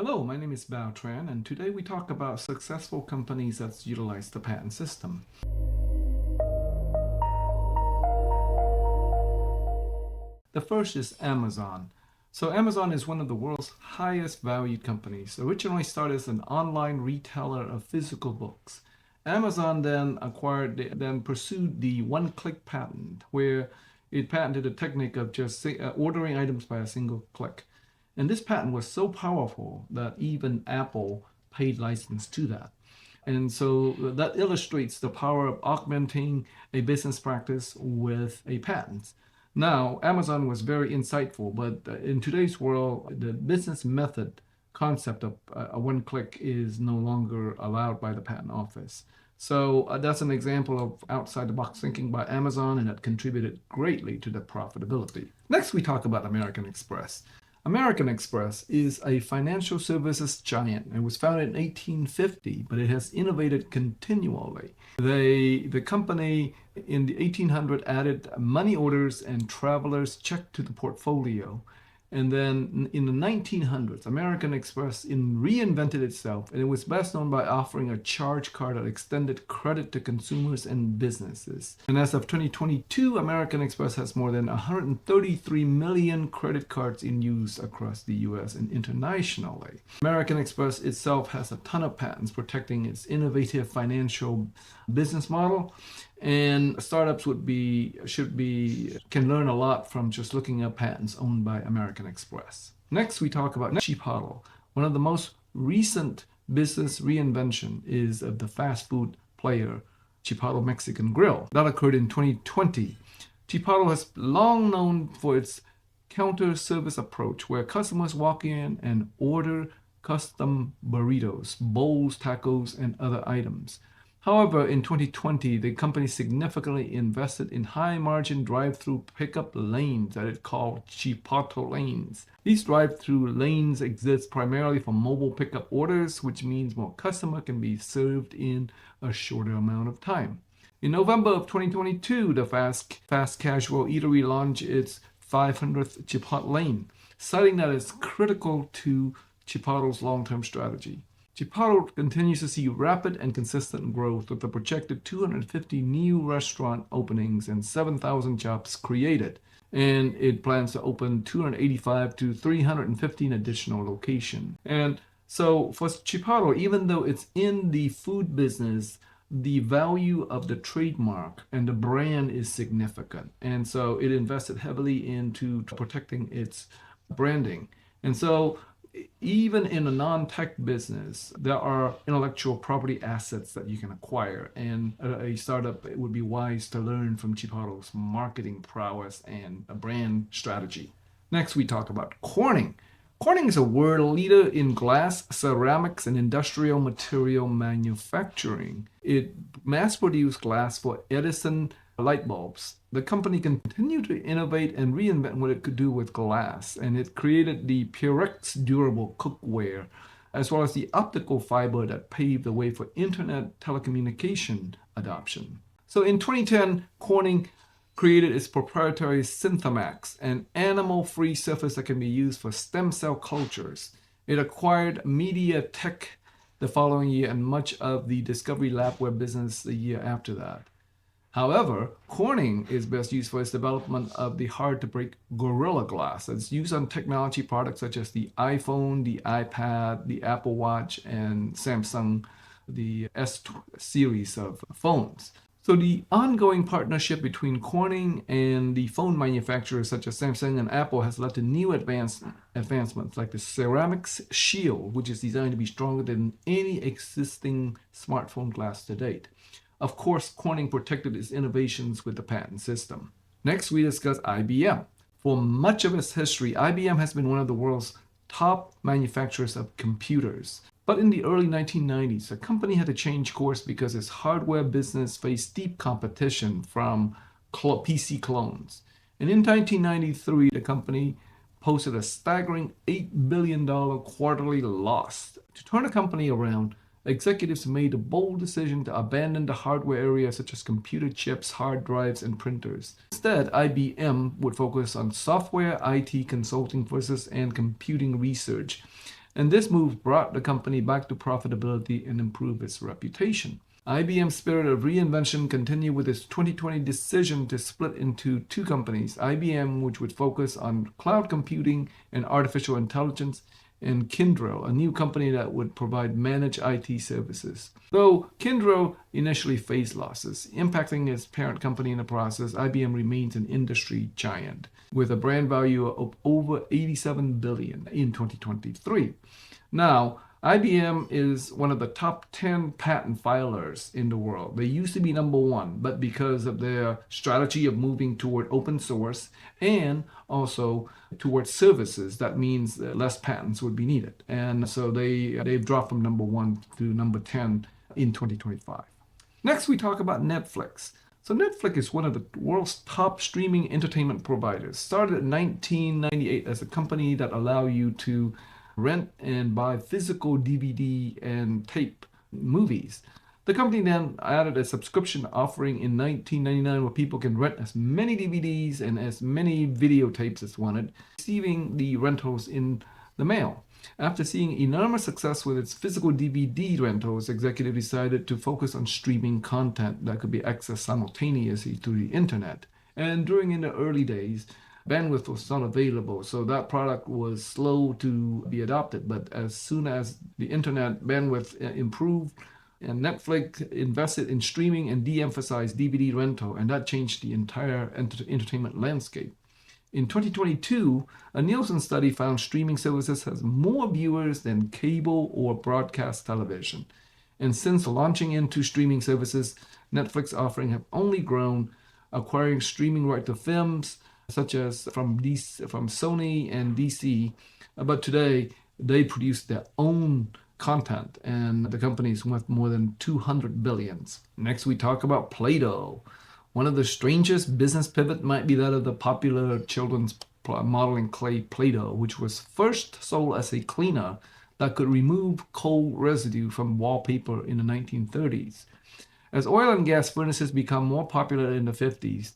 Hello, my name is Bao Tran, and today we talk about successful companies that utilize the patent system. The first is Amazon. So Amazon is one of the world's highest valued companies. Originally started as an online retailer of physical books. Amazon then pursued the one-click patent, where it patented the technique of just ordering items by a single click. And this patent was so powerful that even Apple paid license to that. And so that illustrates the power of augmenting a business practice with a patent. Now, Amazon was very insightful, but in today's world, the business method concept of a one click is no longer allowed by the patent office. So that's an example of outside the box thinking by Amazon, and that contributed greatly to the profitability. Next, we talk about American Express. American Express is a financial services giant. It was founded in 1850, but it has innovated continually. The company in the 1800 added money orders and travelers check to the portfolio. And then in the 1900s, American Express reinvented itself, and it was best known by offering a charge card that extended credit to consumers and businesses. And as of 2022, American Express has more than 133 million credit cards in use across the US and internationally. American Express itself has a ton of patents protecting its innovative financial business model. And startups can learn a lot from just looking at patents owned by American Express. Next, we talk about Chipotle. One of the most recent business reinvention is of the fast food player Chipotle Mexican Grill. That occurred in 2020. Chipotle has long known for its counter service approach, where customers walk in and order custom burritos, bowls, tacos, and other items. However, in 2020, the company significantly invested in high-margin drive-through pickup lanes that it called Chipotle lanes. These drive-through lanes exist primarily for mobile pickup orders, which means more customers can be served in a shorter amount of time. In November of 2022, the fast casual eatery launched its 500th Chipotle lane, citing that as critical to Chipotle's long-term strategy. Chipotle continues to see rapid and consistent growth with a projected 250 new restaurant openings and 7,000 jobs created. And it plans to open 285 to 315 additional locations. And so for Chipotle, even though it's in the food business, the value of the trademark and the brand is significant. And so it invested heavily into protecting its branding. And so even in a non-tech business, there are intellectual property assets that you can acquire, and a startup, it would be wise to learn from Chipotle's marketing prowess and a brand strategy. Next, we talk about Corning. Corning is a world leader in glass, ceramics, and industrial material manufacturing. It mass-produced glass for Edison light bulbs. The company continued to innovate and reinvent what it could do with glass, and it created the Pyrex durable cookware, as well as the optical fiber that paved the way for internet telecommunication adoption. So in 2010, Corning created its proprietary Synthemax, an animal-free surface that can be used for stem cell cultures. It acquired MediaTek the following year and much of the Discovery Labware business the year after that. However, Corning is best used for its development of the hard-to-break Gorilla Glass that's used on technology products such as the iPhone, the iPad, the Apple Watch, and Samsung, the S series of phones. So the ongoing partnership between Corning and the phone manufacturers such as Samsung and Apple has led to new advancements like the Ceramics Shield, which is designed to be stronger than any existing smartphone glass to date. Of course, Corning protected its innovations with the patent system. Next, we discuss IBM. For much of its history, IBM has been one of the world's top manufacturers of computers. But in the early 1990s, the company had to change course because its hardware business faced steep competition from PC clones. And in 1993, the company posted a staggering $8 billion quarterly loss. To turn the company around, executives made the bold decision to abandon the hardware area such as computer chips, hard drives, and printers. Instead, IBM would focus on software, IT consulting services, and computing research. And this move brought the company back to profitability and improved its reputation. IBM's spirit of reinvention continued with its 2020 decision to split into two companies, IBM, which would focus on cloud computing and artificial intelligence, and Kyndryl, a new company that would provide managed IT services. Though Kyndryl initially faced losses, impacting its parent company in the process, IBM remains an industry giant with a brand value of over $87 billion in 2023. Now, IBM is one of the top 10 patent filers in the world. They used to be number one, but because of their strategy of moving toward open source and also towards services, that means less patents would be needed. And so they've dropped from number one to number 10 in 2025. Next, we talk about Netflix. So Netflix is one of the world's top streaming entertainment providers. Started in 1998 as a company that allowed you to rent and buy physical DVD and tape movies. The company then added a subscription offering in 1999 where people can rent as many DVDs and as many videotapes as wanted, receiving the rentals in the mail. After seeing enormous success with its physical DVD rentals, executives decided to focus on streaming content that could be accessed simultaneously through the internet. And during in the early days, bandwidth was not available, so that product was slow to be adopted. But as soon as the internet bandwidth improved, and Netflix invested in streaming and de-emphasized DVD rental, and that changed the entire entertainment landscape. In 2022, a Nielsen study found streaming services has more viewers than cable or broadcast television. And since launching into streaming services, Netflix offering have only grown, acquiring streaming right to films, such as from Sony and DC, but today they produce their own content, and the company is worth more than 200 billions. Next, we talk about Play-Doh. One of the strangest business pivot might be that of the popular children's modeling clay Play-Doh, which was first sold as a cleaner that could remove coal residue from wallpaper in the 1930s. As oil and gas furnaces become more popular in the 50s,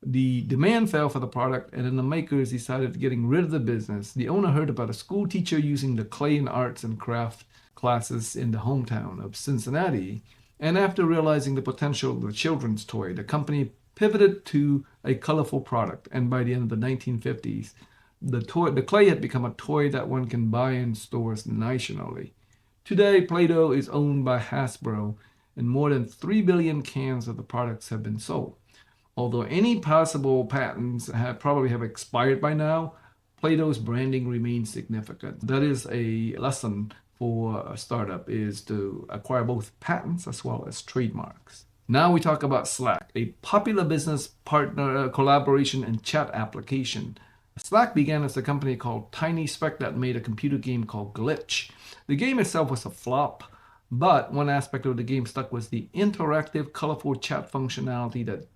the demand fell for the product, and then the makers decided getting rid of the business. The owner heard about a school teacher using the clay in arts and craft classes in the hometown of Cincinnati, and after realizing the potential of the children's toy, the company pivoted to a colorful product. And by the end of the 1950s, the clay had become a toy that one can buy in stores nationally. Today, Play-Doh is owned by Hasbro, and more than 3 billion cans of the products have been sold. Although any possible patents probably have expired by now, Play-Doh's branding remains significant. That is a lesson for a startup, is to acquire both patents as well as trademarks. Now we talk about Slack, a popular business partner collaboration and chat application. Slack began as a company called Tiny Speck that made a computer game called Glitch. The game itself was a flop, but one aspect of the game stuck was the interactive, colorful chat functionality that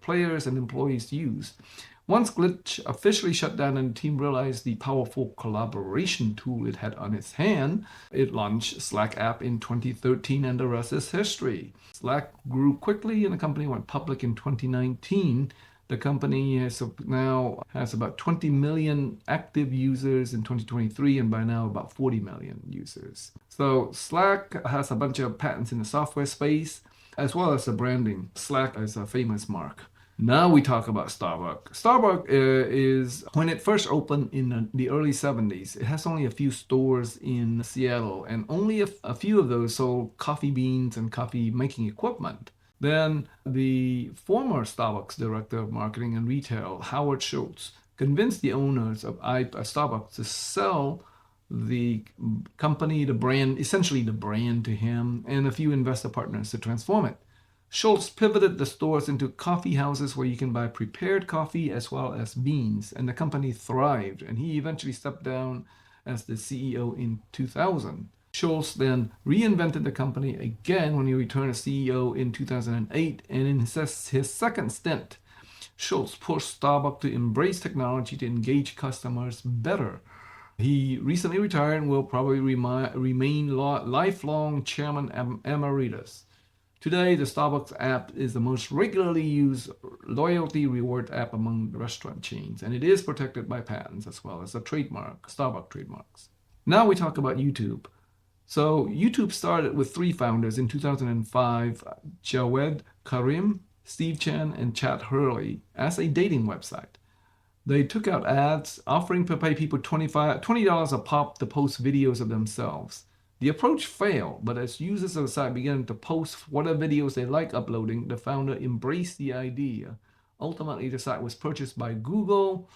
players and employees used. Once Glitch officially shut down and the team realized the powerful collaboration tool it had on its hand, it launched Slack app in 2013, and the rest is history. Slack grew quickly and the company went public in 2019. The company now has about 20 million active users in 2023, and by now about 40 million users. So Slack has a bunch of patents in the software space, as well as the branding. Slack is a famous mark. Now we talk about Starbucks. Starbucks is, when it first opened in the early 70s, it has only a few stores in Seattle, and only a few of those sold coffee beans and coffee making equipment. Then the former Starbucks director of marketing and retail, Howard Schultz, convinced the owners of Starbucks to sell the company, the brand, essentially the brand, to him and a few investor partners to transform it. Schultz pivoted the stores into coffee houses where you can buy prepared coffee as well as beans, and the company thrived, and he eventually stepped down as the CEO in 2000. Schultz then reinvented the company again when he returned as CEO in 2008, and in his second stint, Schultz pushed Starbucks to embrace technology to engage customers better. He recently retired and will probably remain lifelong chairman emeritus. Today, the Starbucks app is the most regularly used loyalty reward app among restaurant chains, and it is protected by patents as well as a trademark, Starbucks trademarks. Now we talk about YouTube. So YouTube started with three founders in 2005, Jawed Karim, Steve Chen, and Chad Hurley, as a dating website. They took out ads, offering to pay people $20 a pop to post videos of themselves. The approach failed, but as users of the site began to post whatever videos they like uploading, the founder embraced the idea. Ultimately, the site was purchased by Google,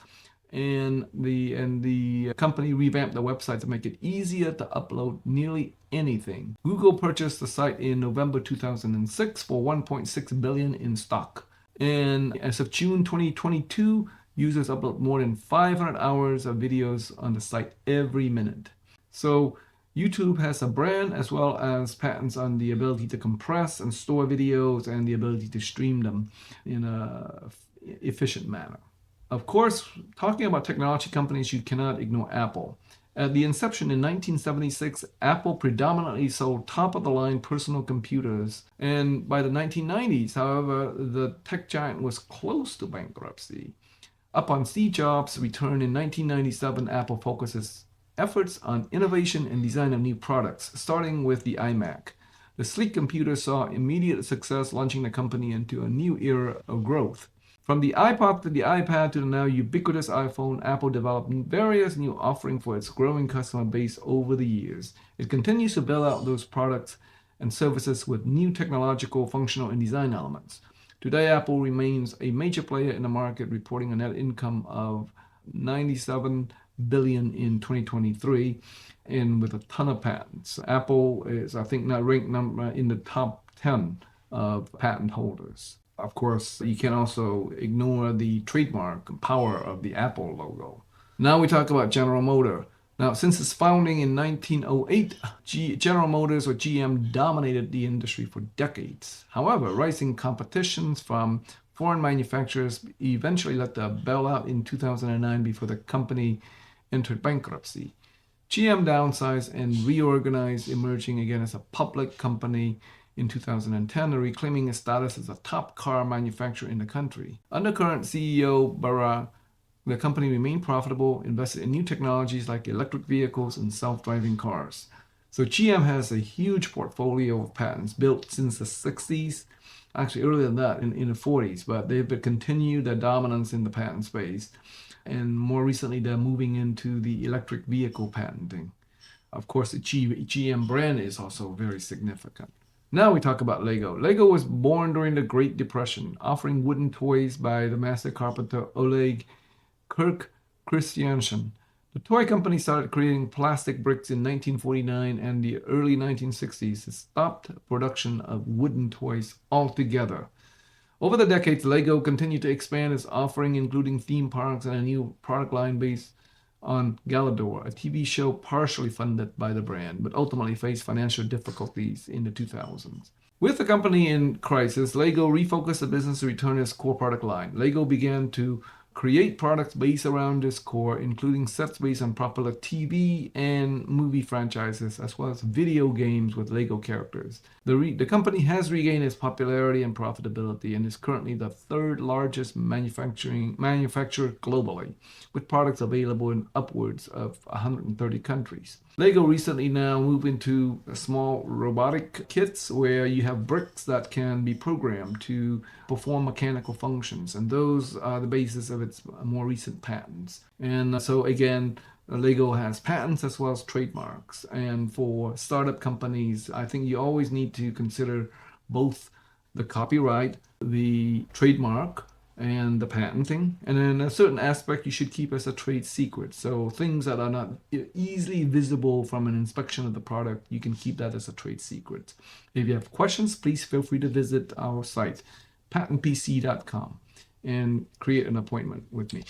and the company revamped the website to make it easier to upload nearly anything. Google purchased the site in November 2006 for $1.6 billion in stock. And as of June 2022, users upload more than 500 hours of videos on the site every minute. So YouTube has a brand as well as patents on the ability to compress and store videos and the ability to stream them in a efficient manner. Of course, talking about technology companies, you cannot ignore Apple. At the inception in 1976, Apple predominantly sold top-of-the-line personal computers. And by the 1990s, however, the tech giant was close to bankruptcy. Upon Steve Jobs' return in 1997, Apple focuses efforts on innovation and design of new products, starting with the iMac. The sleek computer saw immediate success, launching the company into a new era of growth. From the iPod to the iPad to the now ubiquitous iPhone, Apple developed various new offerings for its growing customer base over the years. It continues to build out those products and services with new technological, functional, and design elements. Today, Apple remains a major player in the market, reporting a net income of $97 billion in 2023, and with a ton of patents. Apple is, I think, now ranked in the top 10 of patent holders. Of course, you can also ignore the trademark power of the Apple logo. Now we talk about General Motors. Now, since its founding in 1908, General Motors, or GM, dominated the industry for decades. However, rising competitions from foreign manufacturers eventually led to a bailout in 2009 before the company entered bankruptcy. GM downsized and reorganized, emerging again as a public company in 2010, reclaiming its status as a top car manufacturer in the country. Under current CEO Barra, the company remained profitable, invested in new technologies like electric vehicles and self-driving cars. So GM has a huge portfolio of patents built since the 60s, actually earlier than that, in the 40s, but they've continued their dominance in the patent space. And more recently, they're moving into the electric vehicle patenting. Of course, the GM brand is also very significant. Now we talk about Lego. Lego was born during the Great Depression, offering wooden toys by the master carpenter Oleg Christiansen. The toy company started creating plastic bricks in 1949, and the early 1960s stopped production of wooden toys altogether. Over the decades, Lego continued to expand its offering, including theme parks and a new product line based on Galador, a TV show partially funded by the brand, but ultimately faced financial difficulties in the 2000s. With the company in crisis, Lego refocused the business to return its core product line. Lego began to create products based around this core, including sets based on popular TV and movie franchises, as well as video games with Lego characters. The company has regained its popularity and profitability and is currently the third largest manufacturer globally, with products available in upwards of 130 countries. Lego recently now moved into small robotic kits where you have bricks that can be programmed to perform mechanical functions, and those are the basis of its more recent patents. And so again, Lego has patents as well as trademarks. And for startup companies, I think you always need to consider both the copyright, the trademark, and the patenting. And then a certain aspect you should keep as a trade secret. So things that are not easily visible from an inspection of the product, you can keep that as a trade secret. If you have questions, please feel free to visit our site, patentpc.com, and create an appointment with me.